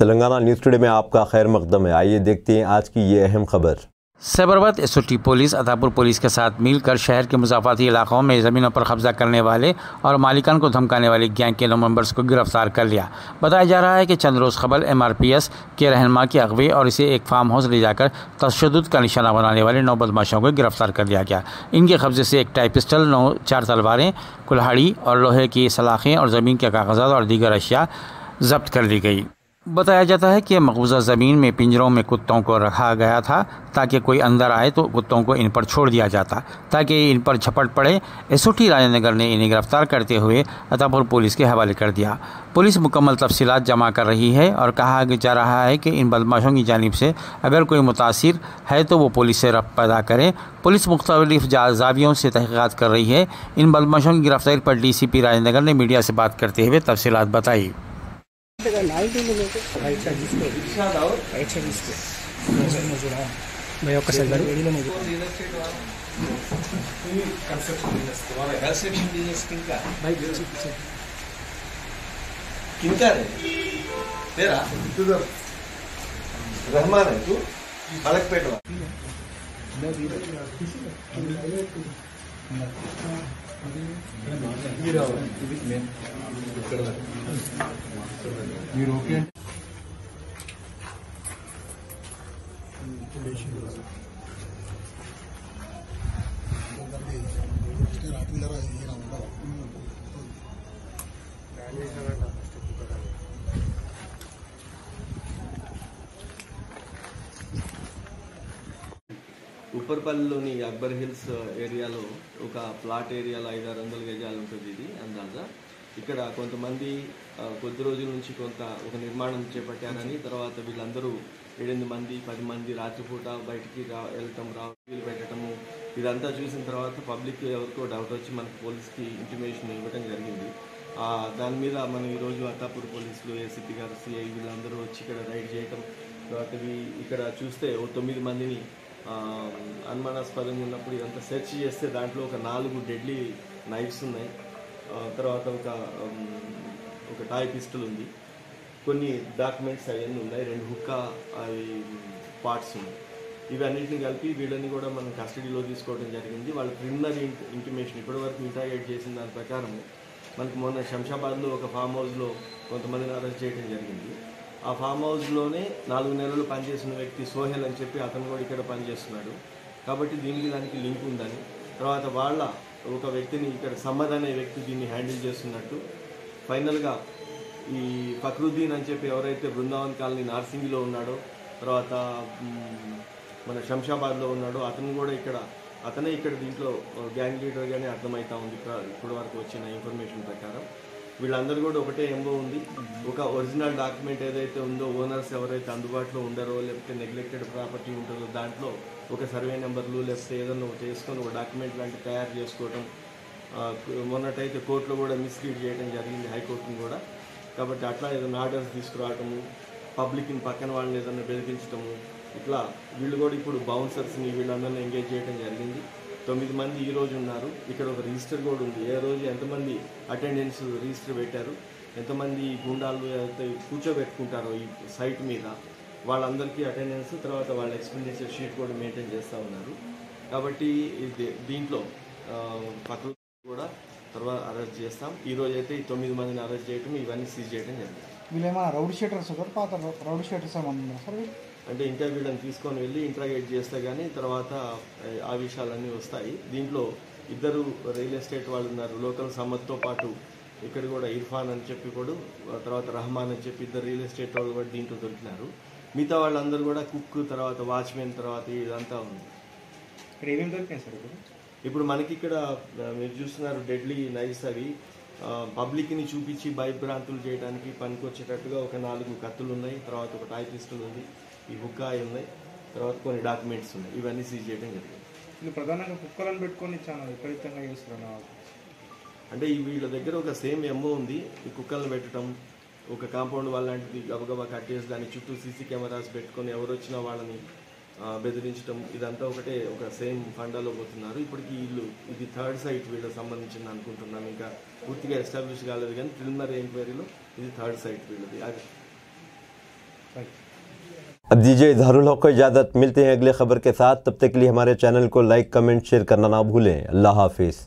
Telangana news today में आपका खैर मकदम है। आइए देखते हैं आज की ये अहम खबर। Cyberabad SOT police Attapur police के साथ मिलकर शहर के मुज़ाफ़ाती इलाकों में ज़मीनों पर कब्जा करने वाले और मालिकान को धमकाने वाले गैंग के 9 मेंबर्स को गिरफ्तार कर लिया। बताया जा रहा है कि चंद रोज़ कबल MRPS के रहनुमा की अगुवाई और इसे एक फार्म हाउस ले जाकर तशद्दुद का निशाना बनाने वाले 9 बदमाशों को गिरफ्तार कर लिया गया। इनके कब्जे से एक टाइप पिस्टल, 4 तलवारें, कुल्हाड़ी और लोहे की सलाखें और ज़मीन के कागजात और दीगर अशिया जब्त कर ली गई। बताया जाता है कि मकबूजा ज़मीन में पिंजरों में कुत्तों को रखा गया था ताकि कोई अंदर आए तो कुत्तों को इन पर छोड़ दिया जाता ताकि इन पर झपट पड़े। एसओटी राजनगर ने इन्हें गिरफ्तार करते हुए अतापुर पुलिस के हवाले कर दिया। पुलिस मुकम्मल तफसीलात जमा कर रही है और कहा जा रहा है कि इन बदमाशों की जानिब से अगर कोई मुतासिर है तो वो पुलिस से रब्त पैदा करे। पुलिस मुख्तलिफ जावियों से तहक़ीक़ात कर रही है। इन बदमाशों की गिरफ्तारी पर DCP राजनगर ने मीडिया से बात करते हुए तफसीलात बताई। रहमान है तू मलकपेट ఉప్పర్పల్లిలోని అక్బర్ హిల్స్ ఏరియాలో ఒక ప్లాట్ ఏరియాలో 500-600 గజాలు ఉంటుంది. ఇది అందాజా. ఇక్కడ కొంతమంది కొద్ది రోజుల నుంచి ఒక నిర్మాణం చేపట్టారని, తర్వాత వీళ్ళందరూ 7-8 మంది 10 మంది రాత్రిపూట బయటికి వెళ్ళటం వీలు పెట్టడము ఇదంతా చూసిన తర్వాత పబ్లిక్ ఎవరికో డౌట్ వచ్చి మనకు పోలీస్కి ఇంటిమేషన్ ఇవ్వడం జరిగింది. దాని మీద మనం ఈరోజు అత్తాపూర్ పోలీసులు, ACP గారు, CI వీళ్ళందరూ వచ్చి ఇక్కడ రైడ్ చేయటం, తర్వాత ఇక్కడ చూస్తే 9 మందిని అనుమానాస్పదంగా ఉన్నప్పుడు ఇదంతా సెర్చ్ చేస్తే దాంట్లో ఒక 4 డెడ్లీ నైఫ్స్ ఉన్నాయి, తర్వాత ఒక టాయ్ పిస్టల్ ఉంది, కొన్ని డాక్యుమెంట్స్ అవన్నీ ఉన్నాయి, 2 హుక్కా అవి పార్ట్స్ ఉన్నాయి. ఇవన్నిటిని కలిపి వీళ్ళని కూడా మనం కస్టడీలో తీసుకోవడం జరిగింది. వాళ్ళ ప్రిలిమినరీ ఇంటిమేషన్ ఇప్పటివరకు ఇంటరాగేట్ చేసిన దాని ప్రకారం మనకు మొన్న శంషాబాద్లో ఒక ఫామ్ హౌస్లో కొంతమందిని అరెస్ట్ చేయడం జరిగింది. ఆ ఫామ్ హౌస్లోనే 4 నెలలు పనిచేసిన వ్యక్తి సోహెల్ అని చెప్పి అతను కూడా ఇక్కడ పనిచేస్తున్నాడు. కాబట్టి దానికి లింక్ ఉందని, తర్వాత వాళ్ళ ఒక వ్యక్తిని ఇక్కడ సమ్మద్ అనే వ్యక్తి దీన్ని హ్యాండిల్ చేస్తున్నట్టు, ఫైనల్గా ఈ ఫక్రుద్దీన్ అని చెప్పి ఎవరైతే బృందావన్ కాలనీ నార్సింగిలో ఉన్నాడో, తర్వాత మన శంషాబాద్లో ఉన్నాడో అతనే ఇక్కడ దీంట్లో గ్యాంగ్ లీడర్గానే అర్థమవుతా ఉంది ఇప్పటి వరకు వచ్చిన ఇన్ఫర్మేషన్ ప్రకారం. వీళ్ళందరూ కూడా ఒకటే ఎంఓ ఉంది. ఒక ఒరిజినల్ డాక్యుమెంట్ ఏదైతే ఉందో, ఓనర్స్ ఎవరైతే అందుబాటులో ఉండరో, లేకపోతే నెగ్లెక్టెడ్ ప్రాపర్టీ ఉంటుందో దాంట్లో ఒక సర్వే నెంబర్లు లేకపోతే ఏదన్నా చేసుకొని ఒక డాక్యుమెంట్ లాంటివి తయారు చేసుకోవడం, మొన్నటైతే కోర్టులో కూడా మిస్లీడ్ చేయడం జరిగింది, హైకోర్టును కూడా. కాబట్టి అట్లా ఏదైనా ఆర్డర్స్ తీసుకురావటము, పబ్లిక్ని పక్కన వాళ్ళని ఏదైనా బెదిరించడము, ఇట్లా వీళ్ళు కూడా ఇప్పుడు బౌన్సర్స్ని వీళ్ళందరినీ ఎంగేజ్ చేయడం జరిగింది. 9 మంది ఈరోజు ఉన్నారు. ఇక్కడ ఒక రిజిస్టర్ కూడా ఉంది, ఏ రోజు ఎంతమంది అటెండెన్స్ రిజిస్టర్ పెట్టారు, ఎంతమంది గుండాలు అయితే కూర్చోబెట్టుకుంటారో ఈ సైట్ మీద వాళ్ళందరికీ అటెండెన్స్, తర్వాత వాళ్ళ ఎక్స్పెండిచర్ షీట్ కూడా మెయింటైన్ చేస్తూ ఉన్నారు. కాబట్టి దీంట్లో పక్కన కూడా తర్వాత అరెస్ట్ చేస్తాం. ఈరోజు అయితే ఈ 9 మందిని అరెస్ట్ చేయడం, ఇవన్నీ సీజ్ చేయడం జరిగింది. వీళ్ళేమన్నా రౌడీ షీటర్స్ పాత రౌడీ షీటర్స్ ఏమన్నా సార్? అంటే ఇంకా వీళ్ళని తీసుకొని వెళ్ళి ఇంట్రాగేట్ చేస్తే కానీ తర్వాత ఆ విషయాలన్నీ వస్తాయి. దీంట్లో 2 రియల్ ఎస్టేట్ వాళ్ళు ఉన్నారు, లోకల్ సమ్మద్తో పాటు ఇక్కడ కూడా ఇర్ఫాన్ అని చెప్పి కూడా, తర్వాత రహమాన్ అని చెప్పి 2 రియల్ ఎస్టేట్ వాళ్ళు కూడా దీంట్లో దొరికినారు. మిగతా వాళ్ళందరూ కూడా కుక్, తర్వాత వాచ్మెన్, తర్వాత ఇదంతా ఉంది. ఏమేమి దొరికినాయి సార్ ఇప్పుడు మనకి ఇక్కడ మీరు చూస్తున్నారు డెడ్లీ నైఫ్స్. అవి పబ్లిక్ని చూపించి భయభ్రాంతులు చేయడానికి పనికొచ్చేటట్టుగా ఒక 4 కత్తులు ఉన్నాయి, తర్వాత ఒక టాయ్ పిస్టల్ ఉంది, ఈ హుక్కాయి ఉన్నాయి, తర్వాత కొన్ని డాక్యుమెంట్స్ ఉన్నాయి. ఇవన్నీ సీజ్ చేయడం జరిగింది. ఇది ప్రధానంగా కుక్కలను పెట్టుకొని చాలా విపరీతంగా చేస్తున్నారు. అంటే వీళ్ళ దగ్గర ఒక సేమ్ ఎంఓ ఉంది, ఈ కుక్కలను పెట్టడం, ఒక కాంపౌండ్ వాల్ లాంటిది గబగబా కట్టేసి దాని చుట్టూ CC కెమెరాస్ పెట్టుకొని ఎవరు వచ్చినా వాళ్ళని బెదిరించడం, ఇదంతా ఒక సేమ్ ఫండాలో పోతున్నారు. ఇప్పటికి ఇది 3rd సైట్ వీళ్ళకి సంబంధించింది అనుకుంటున్నాం. ఇంకా పూర్తిగా ఎస్టాబ్లిష్ కాలేదు కానీ ప్రిలిమినరీ ఎంక్వైరీలో ఇది 3rd సైట్ వీళ్ళది. अब दीजिए इजहारुल हक को इजाज़त। मिलते हैं अगले खबर के साथ, तब तक के लिए हमारे चैनल को लाइक कमेंट शेयर करना ना भूलें। अल्लाह हाफिज़।